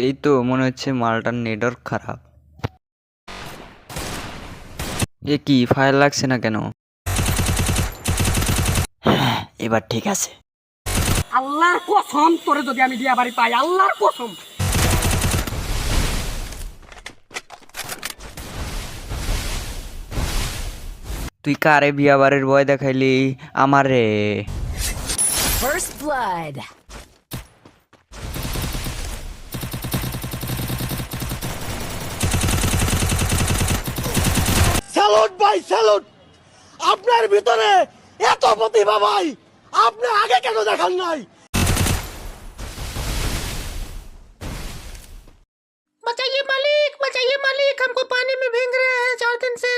এই তো মনে হচ্ছে মালটার নেটওয়ার্ক খারাপ। এ কি ফায়ার লাগছে না কেন? হ্যাঁ, এবার ঠিক আছে। আল্লাহর কসম তোরে যদি আমি বিয়া বাড়ি পাই, আল্লাহর কসম। তুই কারে বিয়াবারের ভয় দেখাইলি? আমারে। First blood. স্যালুট ভাই, স্যালুট। আপনার ভিতরে এত প্রতিভা ভাই, আপনি আগে কেন দেখান নাই? बचाइए मालिक, हमको पानी में भीग रहे हैं 4 दिन से।